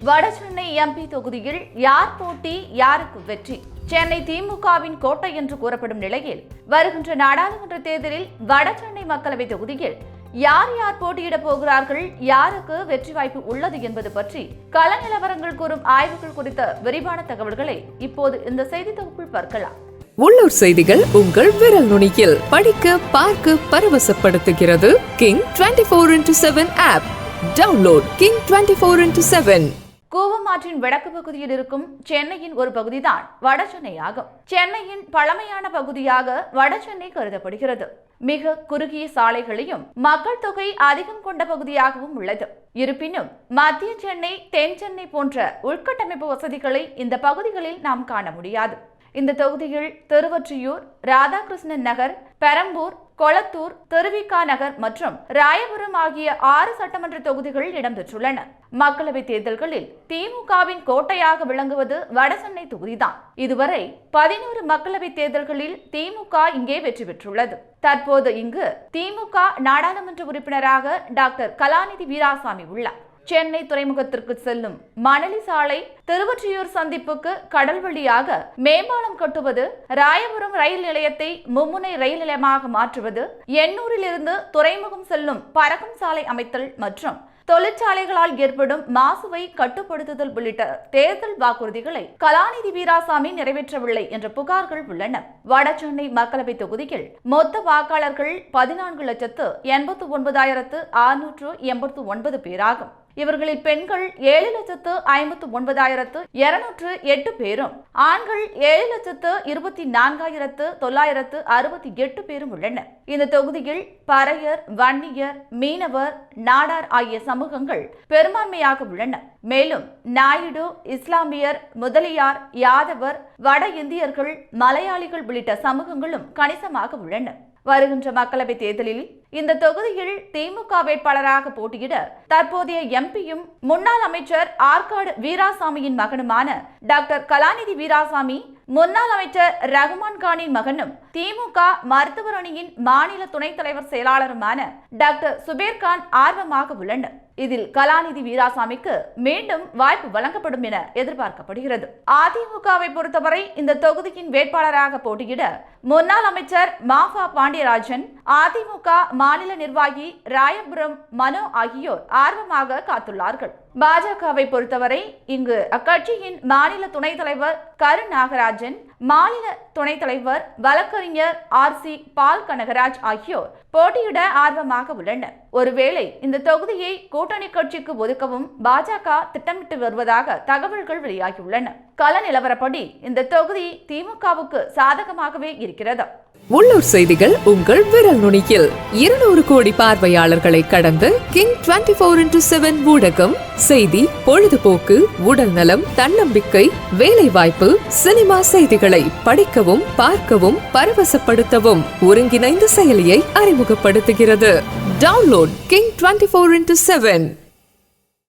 Vadachennai MP தொகுதியில் யார் போட்டி யாருக்கு வெற்றி? சென்னை திமுகவின் கோட்டை என்று கூறப்படும் நிலையில் வருகின்ற நாடாளுமன்ற தேர்தலில் வடசென்னை மக்களவை தொகுதியில் யார் யார் போட்டியிடப் போகிறார்கள், யாருக்கு வெற்றி வாய்ப்பு உள்ளது என்பது பற்றி கள நிலவரங்கள் கூறும் ஆய்வுகள் குறித்த விரிவான தகவல்களை இப்போது இந்த செய்தி தொகுப்பில் பார்க்கலாம். உள்ளூர் செய்திகள் உங்கள் விரல் நுனியில் படிக்க பார்க்க பரவசப்படுத்துகிறது King 24x7 app. Download King 24x7. கூவம் ஆற்றின் வடக்கு பகுதியில் இருக்கும் சென்னையின் ஒரு பகுதிதான் வடசென்னை ஆகும். சென்னையின் பழமையான பகுதியாக வடசென்னை கருதப்படுகிறது. மிக குறுகிய சாலைகளையும் மக்கள் தொகை அதிகம் கொண்ட பகுதியாகவும் உள்ளது. இருப்பினும் மத்திய சென்னை, தென் சென்னை போன்ற உள்கட்டமைப்பு வசதிகளை இந்த பகுதிகளில் நாம் காண முடியாது. இந்த தொகுதியில் திருவொற்றியூர், ராதாகிருஷ்ணன் நகர், பெரம்பூர், கொளத்தூர், திருவிக நகர் மற்றும் ராயபுரம் ஆகிய 6 சட்டமன்ற தொகுதிகள் இடம்பெற்றுள்ளன. மக்களவை தேர்தல்களில் திமுகவின் கோட்டையாக விளங்குவது வடசென்னை தொகுதிதான். இதுவரை 11 மக்களவை தேர்தல்களில் திமுக இங்கே வெற்றி பெற்றுள்ளது. தற்போது இங்கு திமுக நாடாளுமன்ற உறுப்பினராக டாக்டர் கலாநிதி வீராசாமி உள்ளார். சென்னை துறைமுகத்திற்கு செல்லும் மணலி சாலை, திருவொற்றியூர் சந்திப்புக்கு கடல் வழியாக மேம்பாலம் கட்டுவது, ராயபுரம் ரயில் நிலையத்தை மும்முனை ரயில் நிலையமாக மாற்றுவது, எண்ணூரிலிருந்து துறைமுகம் செல்லும் பறக்கும் சாலை அமைத்தல் மற்றும் தொழிற்சாலைகளால் ஏற்படும் மாசுவை கட்டுப்படுத்துதல் உள்ளிட்ட தேர்தல் வாக்குறுதிகளை கலாநிதி வீராசாமி நிறைவேற்றவில்லை என்ற புகார்கள் உள்ளன. வடசென்னை மக்களவை தொகுதியில் மொத்த வாக்காளர்கள் 14,89,689 பேராகும். இவர்களில் பெண்கள் 7,59,208 பேரும், ஆண்கள் 7,24,968 பேரும் உள்ளனர். இந்த தொகுதியில் பறையர், வன்னியர், மீனவர், நாடார் ஆகிய சமூகங்கள் பெரும்பான்மையாக உள்ளன. மேலும் நாயுடு, இஸ்லாமியர், முதலியார், யாதவர், வட இந்தியர்கள், மலையாளிகள் உள்ளிட்ட சமூகங்களும் கணிசமாக உள்ளன. வருகின்ற மக்களவை தேர்தலில் இந்த தொகுதியில் திமுக வேட்பாளராக போட்டியிட தற்போதைய எம்பியும் முன்னாள் அமைச்சர் ஆற்காடு வீராசாமியின் மகனுமான டாக்டர் கலாநிதி வீராசாமி, முன்னாள் அமைச்சர் ரகுமான் கானின் மகனும் திமுக மருத்துவர் அணியின் மாநில துணைத் தலைவர் செயலாளருமான டாக்டர் சுபேர்கான் ஆர்வமாக உள்ளனர். இதில் கலாநிதி வீராசாமிக்கு மீண்டும் வாய்ப்பு வழங்கப்படும் என எதிர்பார்க்கப்படுகிறது. அதிமுகவை பொறுத்தவரை இந்த தொகுதியின் வேட்பாளராக போட்டியிட முன்னாள் அமைச்சர் மாஃபா பாண்டியராஜன், அதிமுக மாநில நிர்வாகி ராயபுரம் மனோ ஆகியோர் ஆர்வமாக காத்துள்ளார்கள். பாஜகவை பொறுத்தவரை இங்கு அக்கட்சியின் மாநில துணைத் தலைவர் கரு நாகராஜன், மாநில துணைத் தலைவர் வழக்கறிஞர் RC பால் கனகராஜ் ஆகியோர் போட்டியிட ஆர்வமாக உள்ளனர். ஒருவேளை இந்த தொகுதியை கூட்டணி கட்சிக்கு ஒதுக்கவும் பாஜக திட்டமிட்டு வருவதாக தகவல்கள் வெளியாகியுள்ளன. கள நிலவரப்படி இந்த தொகுதி திமுகவுக்கு சாதகமாகவே இருக்கிறது. உள்ளூர் செய்திகள் உங்கள் விரல் நுனியில் 200 கோடி பார்வையாளர்களை கடந்து கிங் 24x7 ஊடகம் செய்தி, பொழுதுபோக்கு, உடல் நலம், தன்னம்பிக்கை, வேலை வாய்ப்பு, சினிமா செய்திகளை படிக்கவும் பார்க்கவும் பரவசப்படுத்தவும் ஒருங்கிணைந்த செயலியை அறிமுகப்படுத்துகிறது. Download King 24x7.